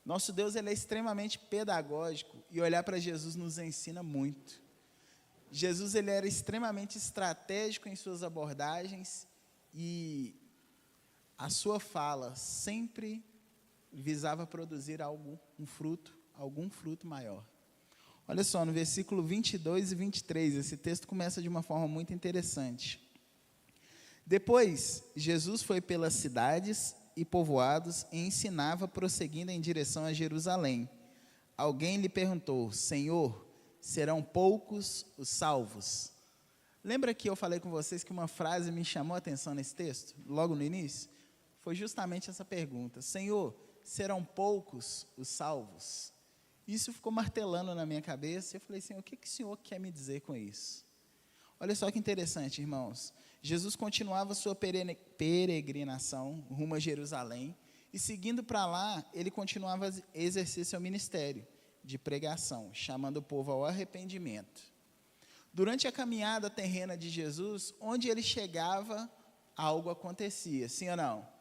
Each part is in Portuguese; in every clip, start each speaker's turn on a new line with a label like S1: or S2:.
S1: Nosso Deus, ele é extremamente pedagógico, e olhar para Jesus nos ensina muito. Jesus, ele era extremamente estratégico em suas abordagens, e a sua fala sempre visava produzir algum fruto maior. Olha só, no versículo 22 e 23, esse texto começa de uma forma muito interessante. Depois, Jesus foi pelas cidades e povoados e ensinava, prosseguindo em direção a Jerusalém. Alguém lhe perguntou: Senhor, serão poucos os salvos? Lembra que eu falei com vocês que uma frase me chamou a atenção nesse texto, logo no início? Foi justamente essa pergunta: Senhor, serão poucos os salvos? Isso ficou martelando na minha cabeça, e eu falei: Senhor, o que o Senhor quer me dizer com isso? Olha só que interessante, irmãos. Jesus continuava sua peregrinação rumo a Jerusalém, e seguindo para lá, ele continuava a exercer seu ministério de pregação, chamando o povo ao arrependimento. Durante a caminhada terrena de Jesus, onde ele chegava, algo acontecia, sim ou não?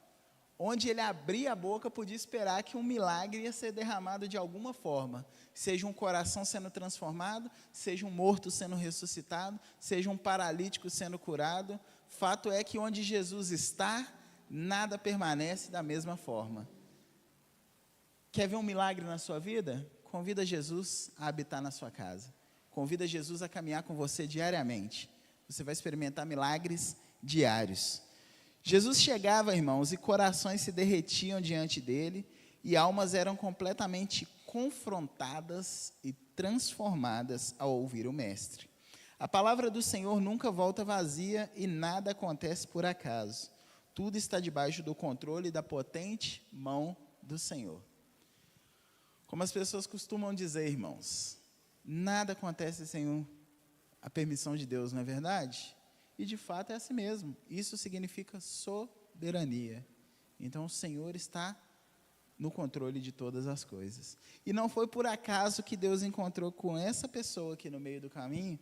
S1: Onde ele abria a boca, podia esperar que um milagre ia ser derramado de alguma forma, seja um coração sendo transformado, seja um morto sendo ressuscitado, seja um paralítico sendo curado. Fato é que onde Jesus está, nada permanece da mesma forma. Quer ver um milagre na sua vida? Convida Jesus a habitar na sua casa. Convida Jesus a caminhar com você diariamente. Você vai experimentar milagres diários. Jesus chegava, irmãos, e corações se derretiam diante dele, e almas eram completamente confrontadas e transformadas ao ouvir o Mestre. A palavra do Senhor nunca volta vazia, e nada acontece por acaso. Tudo está debaixo do controle da potente mão do Senhor. Como as pessoas costumam dizer, irmãos, nada acontece sem a permissão de Deus, não é verdade? E de fato é assim mesmo. Isso significa soberania. Então o Senhor está no controle de todas as coisas. E não foi por acaso que Deus encontrou com essa pessoa aqui no meio do caminho,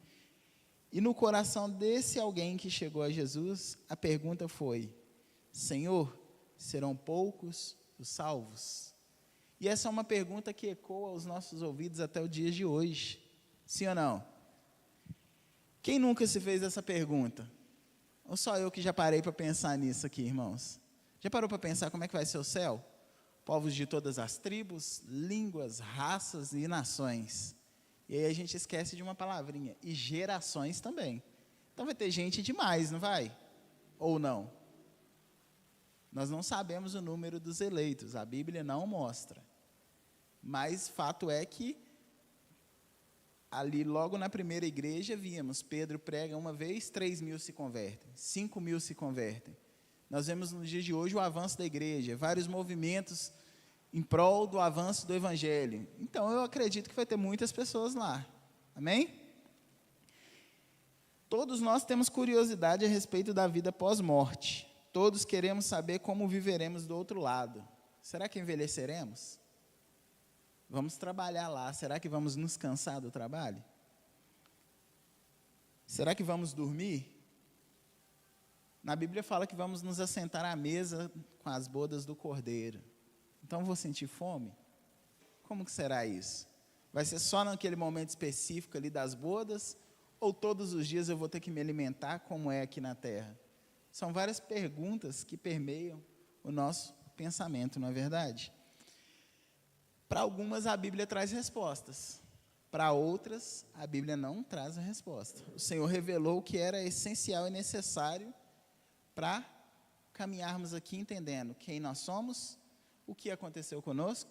S1: e no coração desse alguém que chegou a Jesus, a pergunta foi: Senhor, serão poucos os salvos? E essa é uma pergunta que ecoa aos nossos ouvidos até o dia de hoje. Sim ou não? Quem nunca se fez essa pergunta? Ou só eu que já parei para pensar nisso aqui, irmãos? Já parou para pensar como é que vai ser o céu? Povos de todas as tribos, línguas, raças e nações. E aí a gente esquece de uma palavrinha: e gerações também. Então vai ter gente demais, não vai? Ou não? Nós não sabemos o número dos eleitos, a Bíblia não mostra. Mas fato é que ali logo na primeira igreja víamos, Pedro prega uma vez, 3.000 se convertem, 5.000 se convertem. Nós vemos no dia de hoje o avanço da igreja, vários movimentos em prol do avanço do evangelho. Então eu acredito que vai ter muitas pessoas lá, amém? Todos nós temos curiosidade a respeito da vida pós-morte, todos queremos saber como viveremos do outro lado. Será que envelheceremos? Vamos trabalhar lá, será que vamos nos cansar do trabalho? Será que vamos dormir? Na Bíblia fala que vamos nos assentar à mesa com as bodas do Cordeiro. Então vou sentir fome? Como que será isso? Vai ser só naquele momento específico ali das bodas? Ou todos os dias eu vou ter que me alimentar como é aqui na terra? São várias perguntas que permeiam o nosso pensamento, não é verdade? Para algumas a Bíblia traz respostas, para outras a Bíblia não traz a resposta. O Senhor revelou o que era essencial e necessário para caminharmos aqui entendendo quem nós somos, o que aconteceu conosco,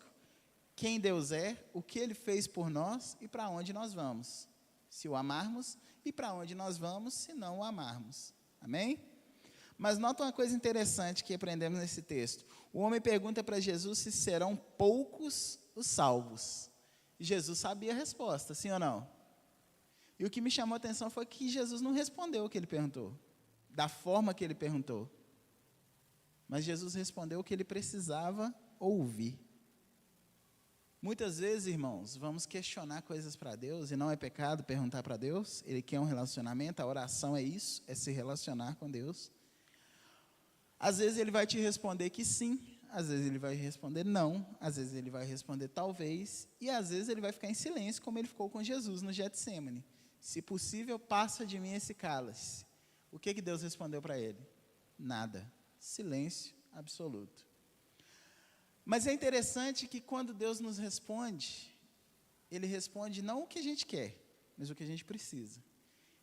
S1: quem Deus é, o que Ele fez por nós e para onde nós vamos, se o amarmos, e para onde nós vamos se não o amarmos, amém? Mas nota uma coisa interessante que aprendemos nesse texto. O homem pergunta para Jesus se serão poucos os salvos. E Jesus sabia a resposta, sim ou não? E o que me chamou a atenção foi que Jesus não respondeu o que ele perguntou, da forma que ele perguntou. Mas Jesus respondeu o que ele precisava ouvir. Muitas vezes, irmãos, vamos questionar coisas para Deus, e não é pecado perguntar para Deus. Ele quer um relacionamento, a oração é isso, é se relacionar com Deus. Às vezes ele vai te responder que sim, às vezes ele vai responder não, às vezes ele vai responder talvez, e às vezes ele vai ficar em silêncio, como ele ficou com Jesus no Getsêmani. Se possível, passa de mim esse cálice. O que Deus respondeu para ele? Nada. Silêncio absoluto. Mas é interessante que quando Deus nos responde, Ele responde não o que a gente quer, mas o que a gente precisa.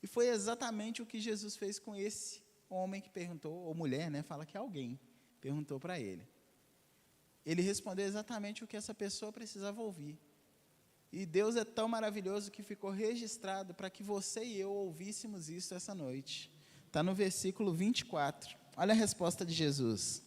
S1: E foi exatamente o que Jesus fez com esse homem que perguntou, ou mulher, né? Fala que alguém perguntou para ele. Ele respondeu exatamente o que essa pessoa precisava ouvir. E Deus é tão maravilhoso que ficou registrado para que você e eu ouvíssemos isso essa noite. Está no versículo 24. Olha a resposta de Jesus.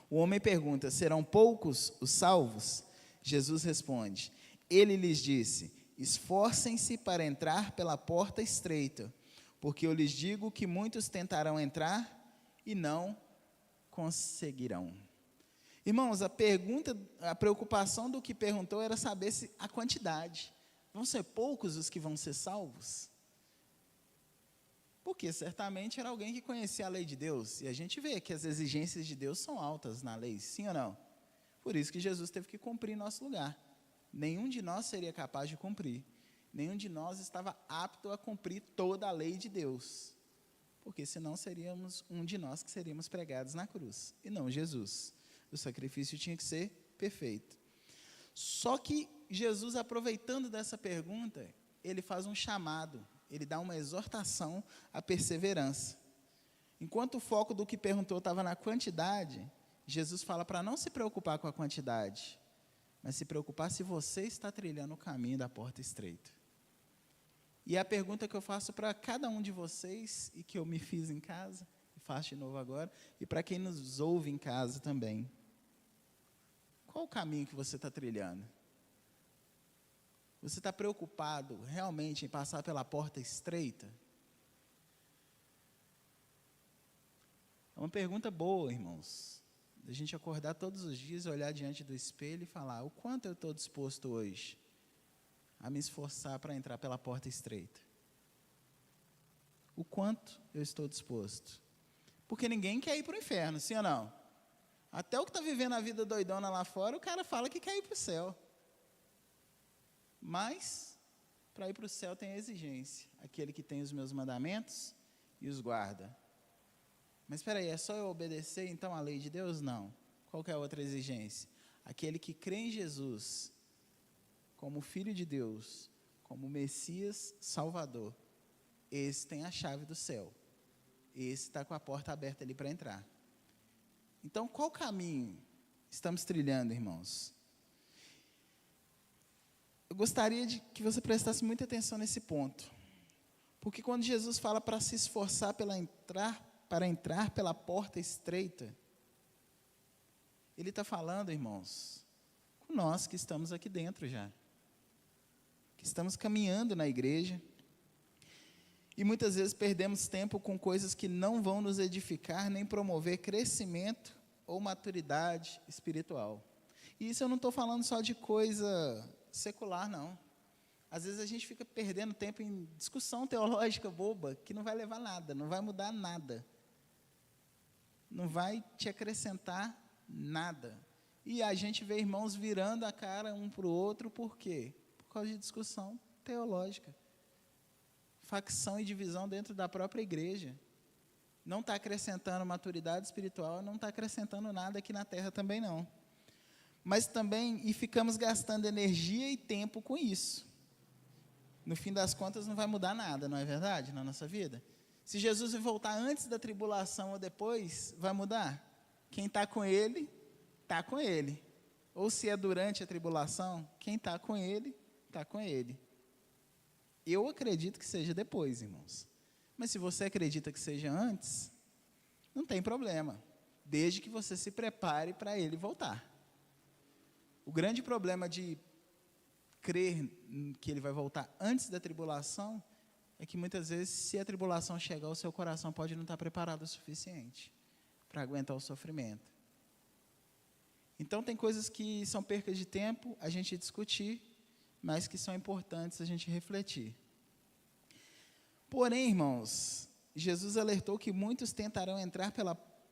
S1: O homem pergunta: serão poucos os salvos? Jesus responde: ele lhes disse: esforcem-se para entrar pela porta estreita, porque eu lhes digo que muitos tentarão entrar e não conseguirão. Irmãos, a preocupação do que perguntou era saber se a quantidade. Vão ser poucos os que vão ser salvos? Porque certamente era alguém que conhecia a lei de Deus, e a gente vê que as exigências de Deus são altas na lei, sim ou não? Por isso que Jesus teve que cumprir em nosso lugar. Nenhum de nós seria capaz de cumprir. Nenhum de nós estava apto a cumprir toda a lei de Deus. Porque senão seríamos um de nós que seríamos pregados na cruz, e não Jesus. O sacrifício tinha que ser perfeito. Só que Jesus, aproveitando dessa pergunta, ele faz um chamado, ele dá uma exortação à perseverança. Enquanto o foco do que perguntou estava na quantidade, Jesus fala para não se preocupar com a quantidade, mas se preocupar se você está trilhando o caminho da porta estreita. E a pergunta que eu faço para cada um de vocês, e que eu me fiz em casa, e faço de novo agora, e para quem nos ouve em casa também: qual o caminho que você está trilhando? Você está preocupado realmente em passar pela porta estreita? É uma pergunta boa, irmãos. A gente acordar todos os dias, olhar diante do espelho e falar: o quanto eu estou disposto hoje a me esforçar para entrar pela porta estreita? O quanto eu estou disposto? Porque ninguém quer ir para o inferno, sim ou não? Até o que está vivendo a vida doidona lá fora, o cara fala que quer ir para o céu. Mas, para ir para o céu tem a exigência: aquele que tem os meus mandamentos e os guarda. Mas espera aí, é só eu obedecer então à lei de Deus? Não. Qual que é a outra exigência? Aquele que crê em Jesus como Filho de Deus, como Messias Salvador, esse tem a chave do céu. Esse está com a porta aberta ali para entrar. Então, qual caminho estamos trilhando, irmãos? Eu gostaria de que você prestasse muita atenção nesse ponto. Porque quando Jesus fala para se esforçar para entrar pela porta estreita, Ele está falando, irmãos, com nós que estamos aqui dentro já. Que estamos caminhando na igreja. E muitas vezes perdemos tempo com coisas que não vão nos edificar, nem promover crescimento ou maturidade espiritual. E isso eu não estou falando só de coisa secular, não. Às vezes a gente fica perdendo tempo em discussão teológica boba, que não vai levar a nada, não vai mudar nada. Não vai te acrescentar nada. E a gente vê irmãos virando a cara um para o outro, por quê? Por causa de discussão teológica. Facção e divisão dentro da própria igreja. Não está acrescentando maturidade espiritual, não está acrescentando nada aqui na terra também não. Mas também, e ficamos gastando energia e tempo com isso. No fim das contas não vai mudar nada, não é verdade, na nossa vida? Se Jesus voltar antes da tribulação ou depois, vai mudar? Quem está com Ele, está com Ele. Ou se é durante a tribulação, quem está com Ele, está com Ele. Eu acredito que seja depois, irmãos. Mas se você acredita que seja antes, não tem problema, desde que você se prepare para Ele voltar. O grande problema de crer que Ele vai voltar antes da tribulação é que muitas vezes, se a tribulação chegar, o seu coração pode não estar preparado o suficiente para aguentar o sofrimento. Então, tem coisas que são percas de tempo a gente discutir, mas que são importantes a gente refletir. Porém, irmãos, Jesus alertou que muitos tentarão entrar pela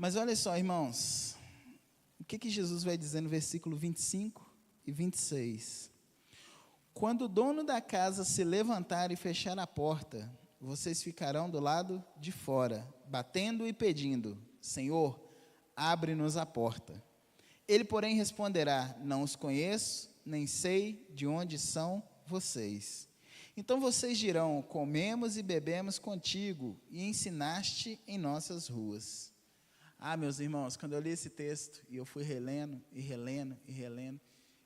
S1: Mas olha só, irmãos, o que Jesus vai dizer no versículo 25 e 26? Quando o dono da casa se levantar e fechar a porta, vocês ficarão do lado de fora, batendo e pedindo: Senhor, abre-nos a porta. Ele, porém, responderá: não os conheço, nem sei de onde são vocês. Então vocês dirão: comemos e bebemos contigo, e ensinaste em nossas ruas. Ah, meus irmãos, quando eu li esse texto, e eu fui relendo, e relendo, e relendo,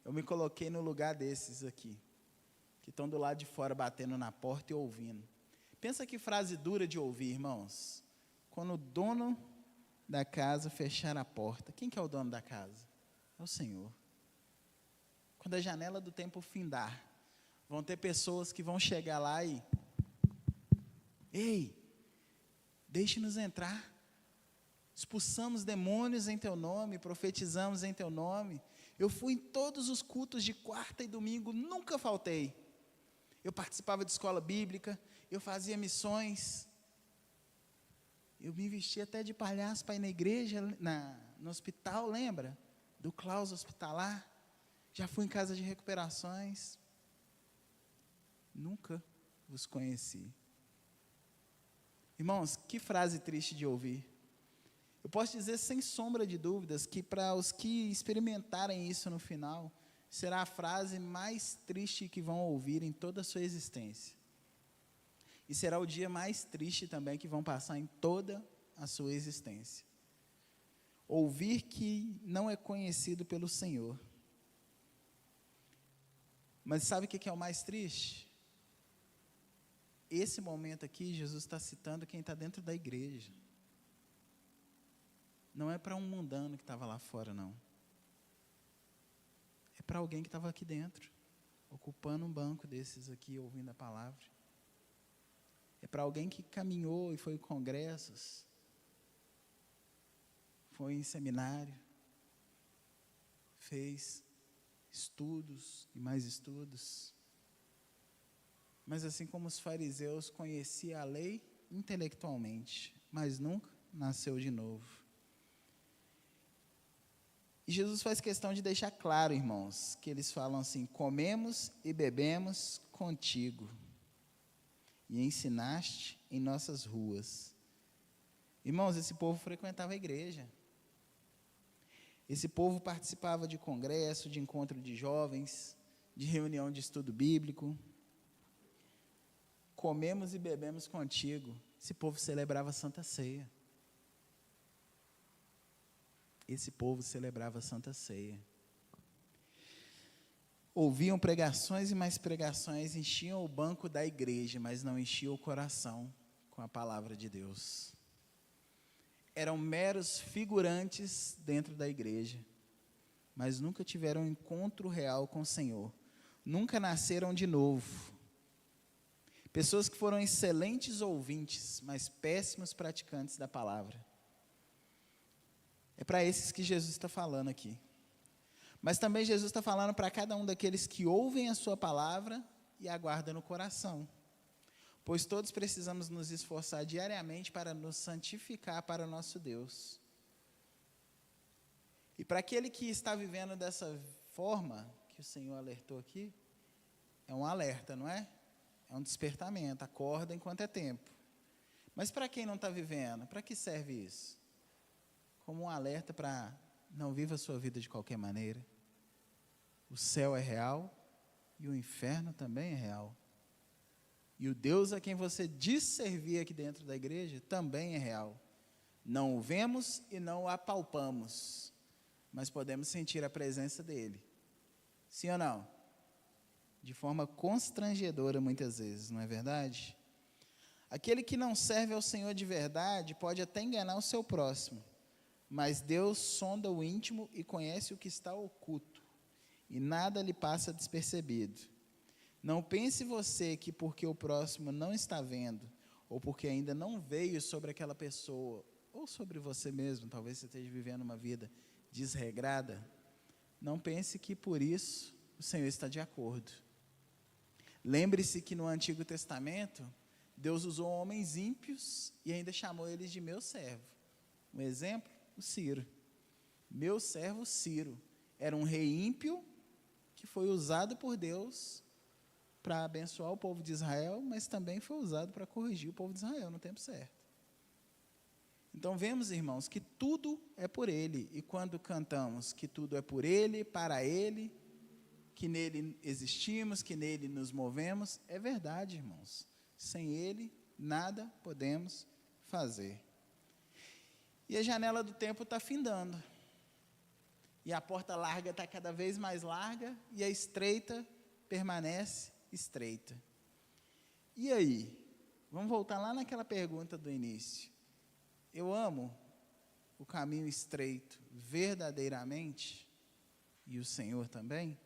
S1: eu me coloquei no lugar desses aqui, que estão do lado de fora, batendo na porta e ouvindo. Pensa que frase dura de ouvir, irmãos. Quando o dono da casa fechar a porta. Quem que é o dono da casa? É o Senhor. Quando a janela do tempo findar, vão ter pessoas que vão chegar lá e: ei, deixe-nos entrar. Expulsamos demônios em teu nome, profetizamos em teu nome. Eu fui em todos os cultos de quarta e domingo, nunca faltei. Eu participava de escola bíblica, eu fazia missões. Eu me vestia até de palhaço para ir na igreja, no hospital, lembra? Do claustro hospitalar. Já fui em casa de recuperações. Nunca vos conheci. Irmãos, que frase triste de ouvir. Eu posso dizer sem sombra de dúvidas que para os que experimentarem isso no final, será a frase mais triste que vão ouvir em toda a sua existência. E será o dia mais triste também que vão passar em toda a sua existência. Ouvir que não é conhecido pelo Senhor. Mas sabe o que é o mais triste? Esse momento aqui, Jesus está citando quem está dentro da igreja. Não é para um mundano que estava lá fora, não. É para alguém que estava aqui dentro, ocupando um banco desses aqui, ouvindo a palavra. É para alguém que caminhou e foi em congressos, foi em seminário, fez estudos e mais estudos. Mas assim como os fariseus, conhecia a lei intelectualmente, mas nunca nasceu de novo. E Jesus faz questão de deixar claro, irmãos, que eles falam assim: comemos e bebemos contigo, e ensinaste em nossas ruas. Irmãos, esse povo frequentava a igreja. Esse povo participava de congresso, de encontro de jovens, de reunião de estudo bíblico. Comemos e bebemos contigo. Esse povo celebrava a Santa Ceia. Esse povo celebrava a Santa Ceia. Ouviam pregações e mais pregações, enchiam o banco da igreja, mas não enchiam o coração com a palavra de Deus. Eram meros figurantes dentro da igreja, mas nunca tiveram um encontro real com o Senhor. Nunca nasceram de novo. Pessoas que foram excelentes ouvintes, mas péssimos praticantes da palavra. É para esses que Jesus está falando aqui. Mas também Jesus está falando para cada um daqueles que ouvem a sua palavra e aguardam no coração. Pois todos precisamos nos esforçar diariamente para nos santificar para o nosso Deus. E para aquele que está vivendo dessa forma, que o Senhor alertou aqui, é um alerta, não é? É um despertamento, acorda enquanto é tempo. Mas para quem não está vivendo, para que serve isso? Como um alerta para não viva a sua vida de qualquer maneira. O céu é real e o inferno também é real. E o Deus a quem você diz servir aqui dentro da igreja também é real. Não o vemos e não o apalpamos, mas podemos sentir a presença dele. Sim ou não? De forma constrangedora muitas vezes, não é verdade? Aquele que não serve ao Senhor de verdade pode até enganar o seu próximo, mas Deus sonda o íntimo e conhece o que está oculto, e nada lhe passa despercebido. Não pense você que porque o próximo não está vendo, ou porque ainda não veio sobre aquela pessoa, ou sobre você mesmo, talvez você esteja vivendo uma vida desregrada, não pense que por isso o Senhor está de acordo. Lembre-se que no Antigo Testamento, Deus usou homens ímpios e ainda chamou eles de meu servo. Um exemplo? O Ciro. Meu servo Ciro. Era um rei ímpio que foi usado por Deus para abençoar o povo de Israel, mas também foi usado para corrigir o povo de Israel no tempo certo. Então vemos, irmãos, que tudo é por Ele. E quando cantamos que tudo é por Ele, para Ele, que nele existimos, que nele nos movemos, é verdade, irmãos. Sem Ele, nada podemos fazer. E a janela do tempo está findando. E a porta larga está cada vez mais larga e a estreita permanece estreita. E aí? Vamos voltar lá naquela pergunta do início. Eu amo o caminho estreito verdadeiramente? E o Senhor também?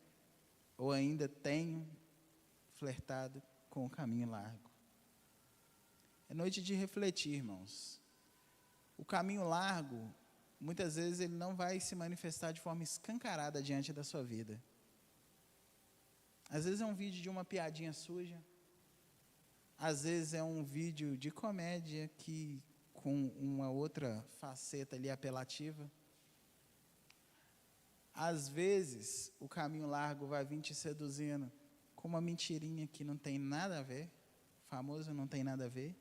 S1: Ou ainda tenho flertado com o caminho largo? É noite de refletir, irmãos. O caminho largo, muitas vezes ele não vai se manifestar de forma escancarada diante da sua vida. Às vezes é um vídeo de uma piadinha suja. Às vezes é um vídeo de comédia que com uma outra faceta ali apelativa. Às vezes o caminho largo vai vir te seduzindo com uma mentirinha que não tem nada a ver. Famoso não tem nada a ver.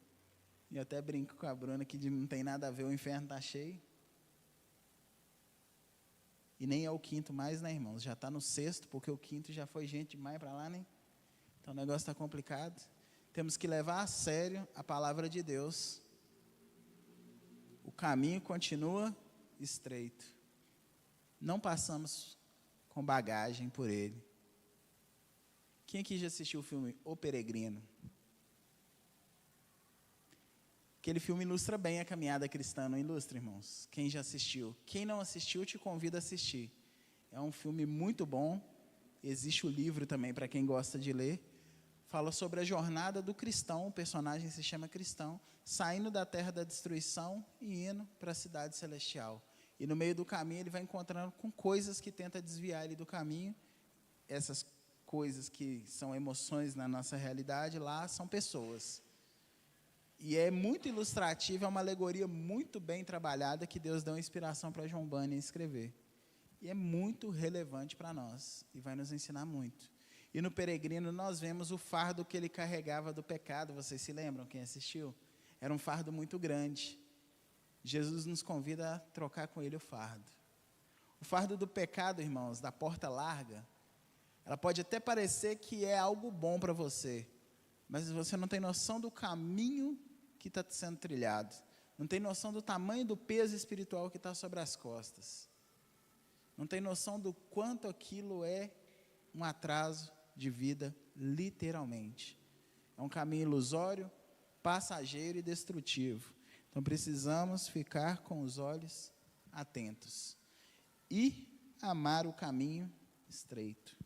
S1: E eu até brinco com a Bruna que de não tem nada a ver, o inferno está cheio. E nem é o quinto mais, né, irmãos? Já está no sexto, porque o quinto já foi gente demais para lá, né? Então o negócio está complicado. Temos que levar a sério a palavra de Deus. O caminho continua estreito. Não passamos com bagagem por ele. Quem aqui já assistiu o filme O Peregrino? Aquele filme ilustra bem a caminhada cristã, não ilustra, irmãos? Quem já assistiu? Quem não assistiu, te convido a assistir. É um filme muito bom. Existe o livro também, para quem gosta de ler. Fala sobre a jornada do cristão, o personagem se chama Cristão, saindo da terra da destruição e indo para a cidade celestial. E no meio do caminho ele vai encontrando com coisas que tentam desviar ele do caminho. Essas coisas que são emoções na nossa realidade, lá são pessoas. E é muito ilustrativo, é uma alegoria muito bem trabalhada que Deus deu inspiração para João Bunyan escrever. E é muito relevante para nós e vai nos ensinar muito. E no Peregrino nós vemos o fardo que ele carregava do pecado. Vocês se lembram, quem assistiu? Era um fardo muito grande. Jesus nos convida a trocar com ele o fardo. O fardo do pecado, irmãos, da porta larga, ela pode até parecer que é algo bom para você, mas você não tem noção do caminho que está sendo trilhado. Não tem noção do tamanho do peso espiritual que está sobre as costas. Não tem noção do quanto aquilo é um atraso de vida, literalmente. É um caminho ilusório, passageiro e destrutivo. Então precisamos ficar com os olhos atentos e amar o caminho estreito.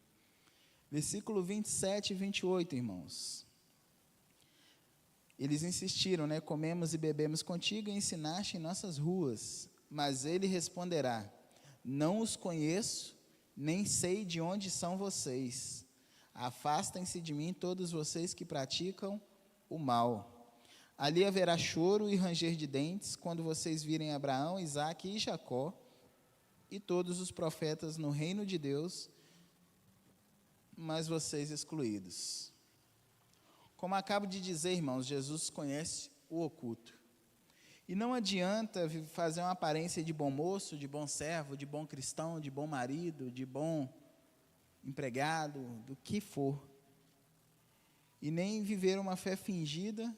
S1: Versículo 27 e 28, irmãos. Eles insistiram, né? Comemos e bebemos contigo e ensinaste em nossas ruas. Mas ele responderá: não os conheço, nem sei de onde são vocês. Afastem-se de mim todos vocês que praticam o mal. Ali haverá choro e ranger de dentes, quando vocês virem Abraão, Isaque e Jacó, e todos os profetas no reino de Deus, mas vocês excluídos. Como acabo de dizer, irmãos, Jesus conhece o oculto. E não adianta fazer uma aparência de bom moço, de bom servo, de bom cristão, de bom marido, de bom empregado, do que for. E nem viver uma fé fingida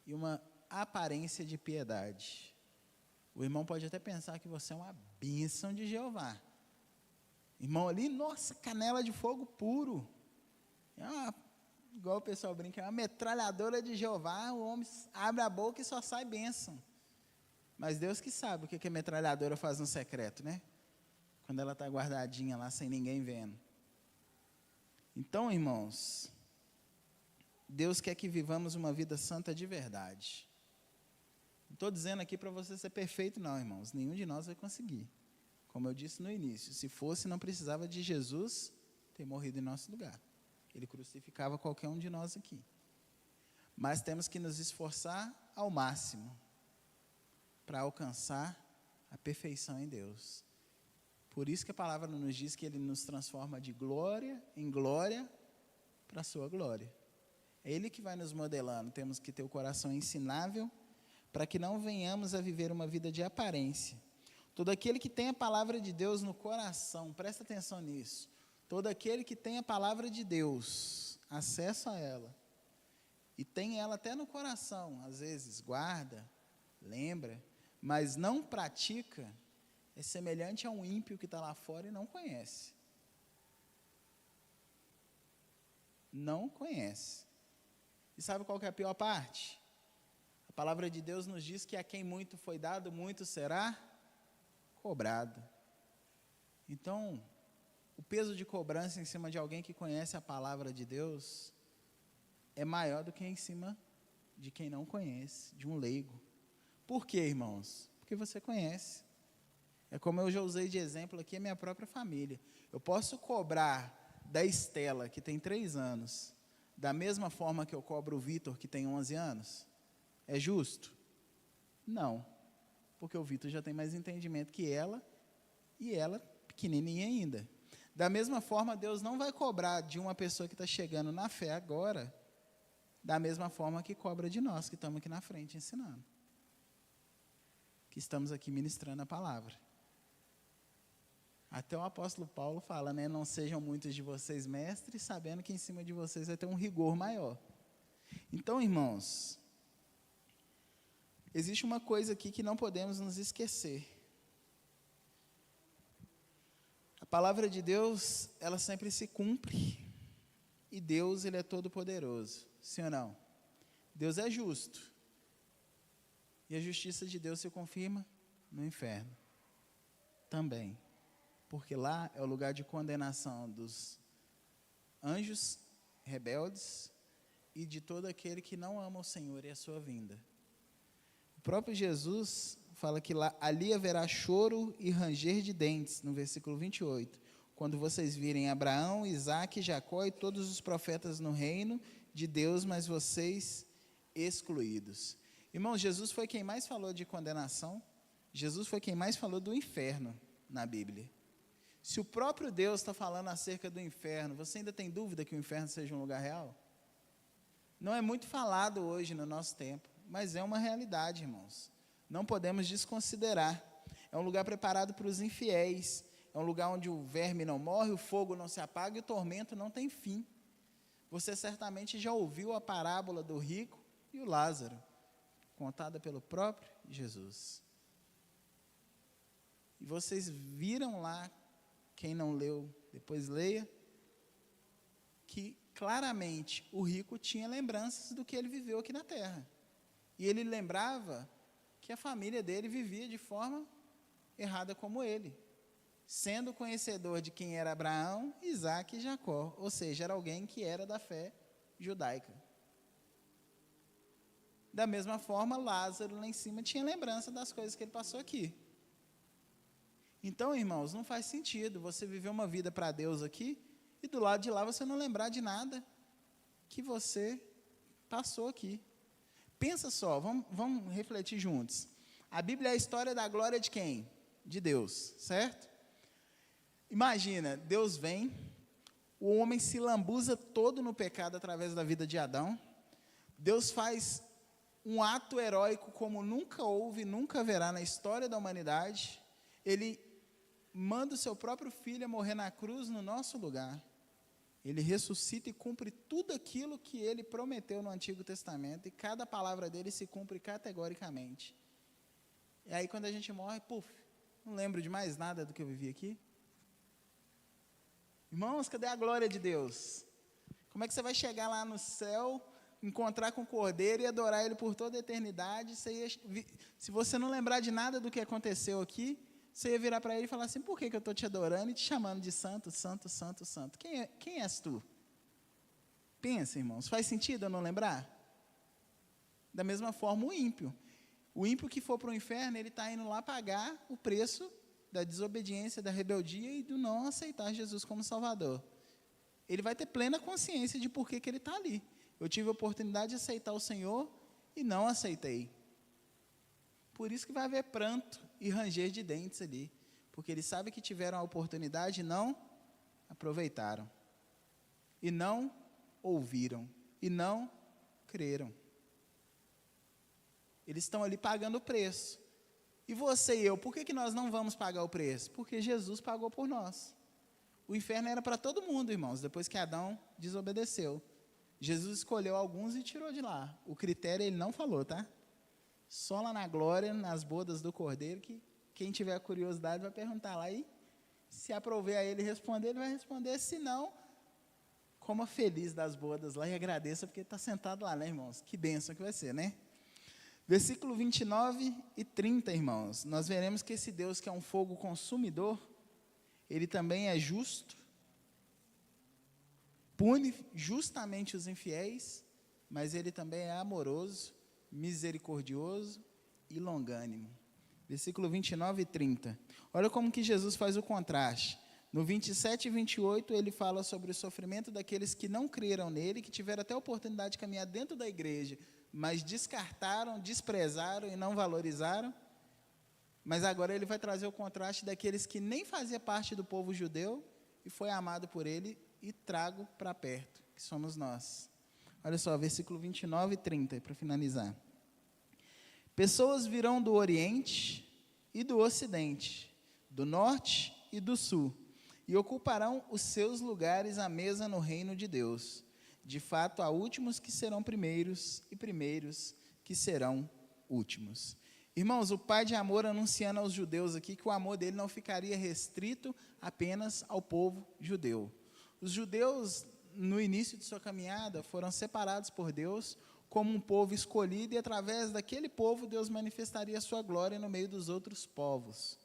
S1: e uma aparência de piedade. O irmão pode até pensar que você é uma bênção de Jeová. Irmão ali, nossa, canela de fogo puro. Igual o pessoal brinca, é uma metralhadora de Jeová, o homem abre a boca e só sai bênção. Mas Deus que sabe o que a metralhadora faz no secreto, né? Quando ela está guardadinha lá, sem ninguém vendo. Então, irmãos, Deus quer que vivamos uma vida santa de verdade. Não estou dizendo aqui para você ser perfeito, não, irmãos. Nenhum de nós vai conseguir. Como eu disse no início, se fosse, não precisava de Jesus ter morrido em nosso lugar. Ele crucificava qualquer um de nós aqui. Mas temos que nos esforçar ao máximo para alcançar A perfeição em Deus. Por isso que a palavra nos diz que Ele nos transforma de glória em glória para a sua glória. É Ele que vai nos modelando. Temos que ter o coração ensinável para que não venhamos a viver uma vida de aparência. Todo aquele que tem a palavra de Deus no coração, presta atenção nisso. Todo aquele que tem a palavra de Deus, acesso a ela, e tem ela até no coração, às vezes guarda, lembra, mas não pratica, é semelhante a um ímpio que está lá fora e não conhece. Não conhece. E sabe qual que é a pior parte? A palavra de Deus nos diz que a quem muito foi dado, muito será cobrado. Então, o peso de cobrança em cima de alguém que conhece a palavra de Deus é maior do que em cima de quem não conhece, de um leigo. Por quê, irmãos? Porque você conhece. É como eu já usei de exemplo aqui a minha própria família. Eu posso cobrar da Estela, que tem 3 anos, da mesma forma que eu cobro o Vitor, que tem 11 anos? É justo? Não. Porque o Vitor já tem mais entendimento que ela, e ela pequenininha ainda. Da mesma forma, Deus não vai cobrar de uma pessoa que está chegando na fé agora, da mesma forma que cobra de nós, que estamos aqui na frente ensinando. Que estamos aqui ministrando a palavra. Até o apóstolo Paulo fala, né? Não sejam muitos de vocês mestres, sabendo que em cima de vocês vai ter um rigor maior. Então, irmãos, existe uma coisa aqui que não podemos nos esquecer. A palavra de Deus, ela sempre se cumpre. E Deus, Ele é todo poderoso. Sim ou não? Deus é justo. E a justiça de Deus se confirma no inferno. Também. Porque lá é o lugar de condenação dos anjos rebeldes e de todo aquele que não ama o Senhor e a sua vinda. O próprio Jesus fala que lá, ali haverá choro e ranger de dentes, no versículo 28, quando vocês virem Abraão, Isaque, Jacó e todos os profetas no reino de Deus, mas vocês excluídos. Irmãos, Jesus foi quem mais falou de condenação, Jesus foi quem mais falou do inferno na Bíblia. Se o próprio Deus está falando acerca do inferno, você ainda tem dúvida que o inferno seja um lugar real? Não é muito falado hoje no nosso tempo, mas é uma realidade, irmãos. Não podemos desconsiderar. É um lugar preparado para os infiéis, é um lugar onde o verme não morre, o fogo não se apaga e o tormento não tem fim. Você certamente já ouviu a parábola do rico e o Lázaro, contada pelo próprio Jesus. E vocês viram lá, quem não leu, depois leia, que claramente o rico tinha lembranças do que ele viveu aqui na terra. E ele lembrava que a família dele vivia de forma errada como ele, sendo conhecedor de quem era Abraão, Isaque e Jacó, ou seja, era alguém que era da fé judaica. Da mesma forma, Lázaro lá em cima tinha lembrança das coisas que ele passou aqui. Então, irmãos, não faz sentido você viver uma vida para Deus aqui e do lado de lá você não lembrar de nada que você passou aqui. Pensa só, vamos refletir juntos. A Bíblia é a história da glória de quem? De Deus, certo? Imagina, Deus vem, o homem se lambuza todo no pecado através da vida de Adão. Deus faz um ato heróico como nunca houve, nunca haverá na história da humanidade. Ele manda o seu próprio filho a morrer na cruz no nosso lugar. Ele ressuscita e cumpre tudo aquilo que ele prometeu no Antigo Testamento, e cada palavra dele se cumpre categoricamente. E aí quando a gente morre, não lembro de mais nada do que eu vivi aqui. Irmãos, cadê a glória de Deus? Como é que você vai chegar lá no céu, encontrar com o Cordeiro e adorar Ele por toda a eternidade? Se você não lembrar de nada do que aconteceu aqui, você ia virar para Ele e falar assim: por que eu estou te adorando e te chamando de santo, santo, santo, santo? Quem és tu? Pensa, irmãos, faz sentido eu não lembrar? Da mesma forma o ímpio. O ímpio que for para o inferno, ele está indo lá pagar o preço da desobediência, da rebeldia e do não aceitar Jesus como Salvador. Ele vai ter plena consciência de por que ele está ali. Eu tive a oportunidade de aceitar o Senhor e não aceitei. Por isso que vai haver pranto e ranger de dentes ali, porque eles sabem que tiveram a oportunidade e não aproveitaram, e não ouviram, e não creram. Eles estão ali pagando o preço. E você e eu, por que nós não vamos pagar o preço? Porque Jesus pagou por nós. O inferno era para todo mundo, irmãos, depois que Adão desobedeceu. Jesus escolheu alguns e tirou de lá. O critério ele não falou, tá? Só lá na glória, nas bodas do Cordeiro, que quem tiver curiosidade vai perguntar lá. E se aprover a ele responder, ele vai responder. Se não, coma feliz das bodas lá e agradeça, porque está sentado lá, né, irmãos? Que bênção que vai ser, né? Versículo 29 e 30, irmãos. Nós veremos que esse Deus que é um fogo consumidor, ele também é justo, pune justamente os infiéis, mas ele também é amoroso, misericordioso e longânimo. Versículo 29 e 30. Olha como que Jesus faz o contraste. No 27 e 28, ele fala sobre o sofrimento daqueles que não creram nele, que tiveram até a oportunidade de caminhar dentro da igreja, mas descartaram, desprezaram e não valorizaram. Mas agora ele vai trazer o contraste daqueles que nem faziam parte do povo judeu e foi amado por ele e trago para perto, que somos nós. Olha só, versículo 29 e 30, para finalizar. Pessoas virão do Oriente e do Ocidente, do Norte e do Sul, e ocuparão os seus lugares à mesa no reino de Deus. De fato, há últimos que serão primeiros e primeiros que serão últimos. Irmãos, o pai de amor anunciando aos judeus aqui que o amor dele não ficaria restrito apenas ao povo judeu. Os judeus, no início de sua caminhada, foram separados por Deus como um povo escolhido, e através daquele povo Deus manifestaria a sua glória no meio dos outros povos.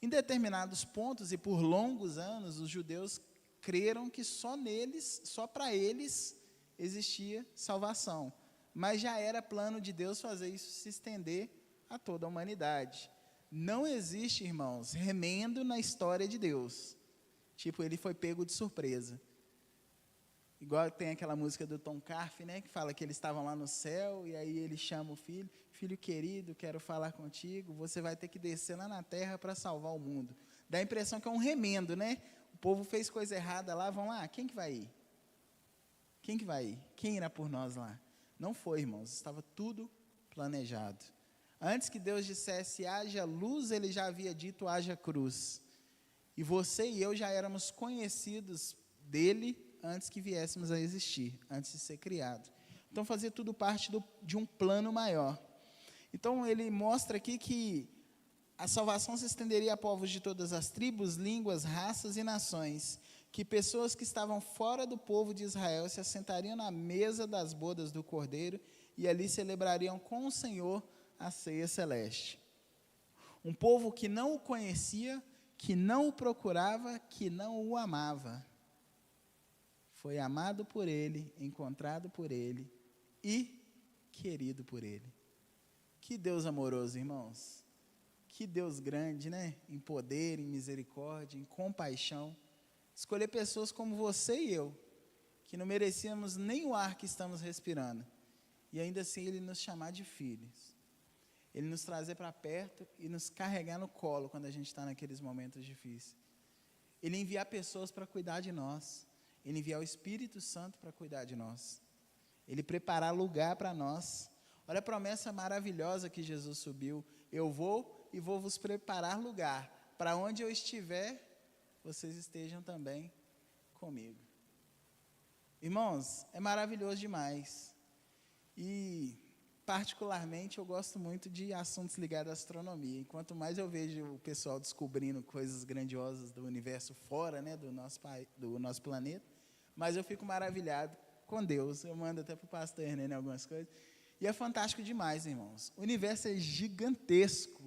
S1: Em determinados pontos e por longos anos, os judeus creram que só neles, só para eles, existia salvação. Mas já era plano de Deus fazer isso se estender a toda a humanidade. Não existe, irmãos, remendo na história de Deus. Tipo, ele foi pego de surpresa. Igual tem aquela música do Tom Carf, né, que fala que eles estavam lá no céu, e aí ele chama o filho, filho querido, quero falar contigo, você vai ter que descer lá na terra para salvar o mundo. Dá a impressão que é um remendo, né? O povo fez coisa errada lá, vão lá, quem que vai ir? Quem que vai ir? Quem irá por nós lá? Não foi, irmãos, estava tudo planejado. Antes que Deus dissesse, haja luz, ele já havia dito, haja cruz. E você e eu já éramos conhecidos dele antes que viéssemos a existir, antes de ser criado. Então, fazia tudo parte de um plano maior. Então, ele mostra aqui que a salvação se estenderia a povos de todas as tribos, línguas, raças e nações, que pessoas que estavam fora do povo de Israel se assentariam na mesa das bodas do Cordeiro e ali celebrariam com o Senhor a ceia celeste. Um povo que não o conhecia, que não o procurava, que não o amava. Foi amado por ele, encontrado por ele e querido por ele. Que Deus amoroso, irmãos. Que Deus grande, né? Em poder, em misericórdia, em compaixão. Escolher pessoas como você e eu, que não merecíamos nem o ar que estamos respirando. E ainda assim ele nos chamar de filhos. Ele nos trazer para perto e nos carregar no colo quando a gente está naqueles momentos difíceis. Ele enviar pessoas para cuidar de nós. Ele enviar o Espírito Santo para cuidar de nós. Ele preparar lugar para nós. Olha a promessa maravilhosa que Jesus subiu. Eu vou e vou vos preparar lugar. Para onde eu estiver, vocês estejam também comigo. Irmãos, é maravilhoso demais. E particularmente, eu gosto muito de assuntos ligados à astronomia. E quanto mais eu vejo o pessoal descobrindo coisas grandiosas do universo fora, né, do nosso planeta, mais eu fico maravilhado com Deus. Eu mando até para o pastor Hernani algumas coisas. E é fantástico demais, irmãos. O universo é gigantesco.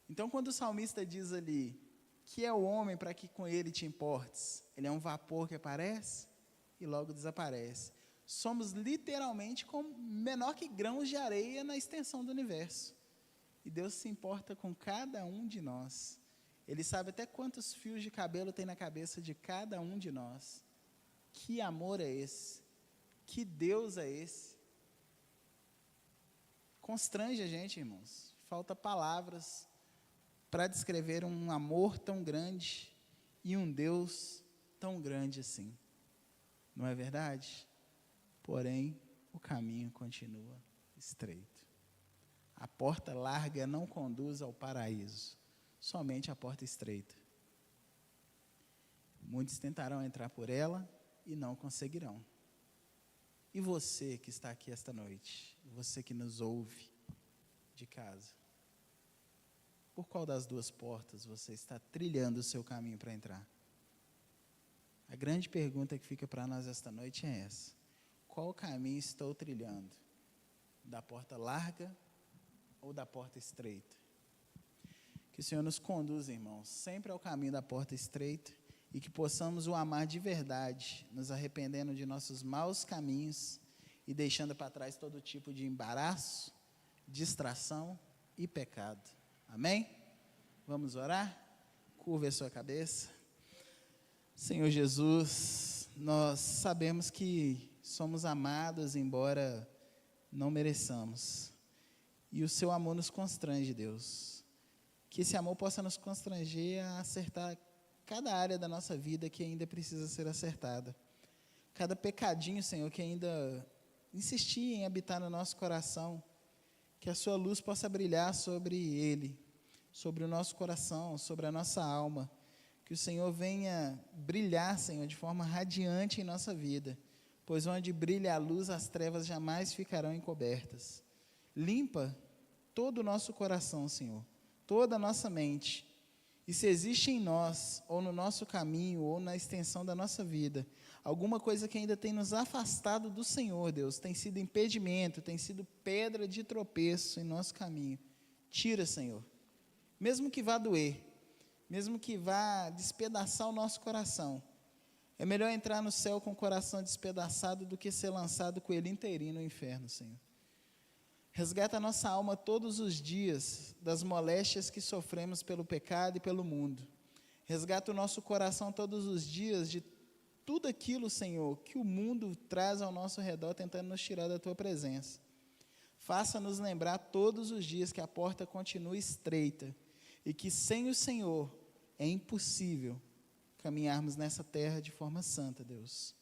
S1: Então, quando o salmista diz ali, que é o homem para que com ele te importes? Ele é um vapor que aparece e logo desaparece. Somos literalmente menor que grãos de areia na extensão do universo. E Deus se importa com cada um de nós. Ele sabe até quantos fios de cabelo tem na cabeça de cada um de nós. Que amor é esse? Que Deus é esse? Constrange a gente, irmãos. Falta palavras para descrever um amor tão grande e um Deus tão grande assim. Não é verdade? Porém, o caminho continua estreito. A porta larga não conduz ao paraíso, somente a porta estreita. Muitos tentarão entrar por ela e não conseguirão. E você que está aqui esta noite, você que nos ouve de casa, por qual das duas portas você está trilhando o seu caminho para entrar? A grande pergunta que fica para nós esta noite é essa: qual caminho estou trilhando? Da porta larga ou da porta estreita? Que o Senhor nos conduza, irmãos, sempre ao caminho da porta estreita, e que possamos o amar de verdade, nos arrependendo de nossos maus caminhos e deixando para trás todo tipo de embaraço, distração e pecado. Amém? Vamos orar? Curva a sua cabeça. Senhor Jesus, nós sabemos que somos amados, embora não mereçamos. E o seu amor nos constrange, Deus. Que esse amor possa nos constranger a acertar cada área da nossa vida que ainda precisa ser acertada. Cada pecadinho, Senhor, que ainda insistir em habitar no nosso coração, que a sua luz possa brilhar sobre ele, sobre o nosso coração, sobre a nossa alma. Que o Senhor venha brilhar, Senhor, de forma radiante em nossa vida, pois onde brilha a luz, as trevas jamais ficarão encobertas. Limpa todo o nosso coração, Senhor, toda a nossa mente. E se existe em nós, ou no nosso caminho, ou na extensão da nossa vida, alguma coisa que ainda tem nos afastado do Senhor, Deus, tem sido impedimento, tem sido pedra de tropeço em nosso caminho, tira, Senhor. Mesmo que vá doer, mesmo que vá despedaçar o nosso coração, é melhor entrar no céu com o coração despedaçado do que ser lançado com ele inteirinho no inferno, Senhor. Resgata a nossa alma todos os dias das moléstias que sofremos pelo pecado e pelo mundo. Resgata o nosso coração todos os dias de tudo aquilo, Senhor, que o mundo traz ao nosso redor tentando nos tirar da Tua presença. Faça-nos lembrar todos os dias que a porta continua estreita e que sem o Senhor é impossível caminharmos nessa terra de forma santa, Deus.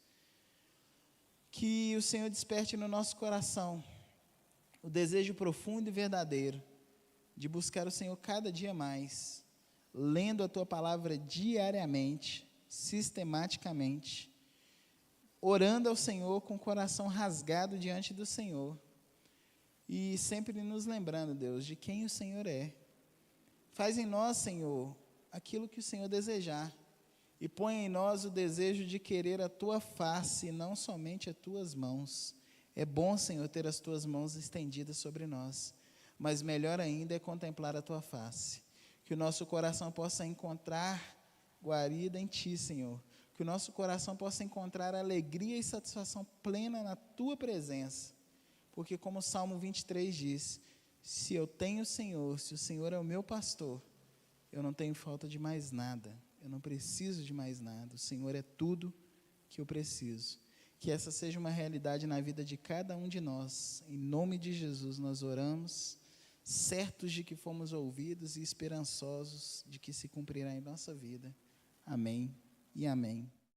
S1: Que o Senhor desperte no nosso coração o desejo profundo e verdadeiro de buscar o Senhor cada dia mais, lendo a Tua palavra diariamente, sistematicamente, orando ao Senhor com o coração rasgado diante do Senhor, e sempre nos lembrando, Deus, de quem o Senhor é. Faz em nós, Senhor, aquilo que o Senhor desejar, e põe em nós o desejo de querer a Tua face, e não somente as Tuas mãos. É bom, Senhor, ter as Tuas mãos estendidas sobre nós, mas melhor ainda é contemplar a Tua face. Que o nosso coração possa encontrar guarida em Ti, Senhor. Que o nosso coração possa encontrar alegria e satisfação plena na Tua presença. Porque como o Salmo 23 diz, se eu tenho o Senhor, se o Senhor é o meu pastor, eu não tenho falta de mais nada, eu não preciso de mais nada, o Senhor é tudo que eu preciso. Que essa seja uma realidade na vida de cada um de nós. Em nome de Jesus nós oramos, certos de que fomos ouvidos e esperançosos de que se cumprirá em nossa vida. Amém e amém.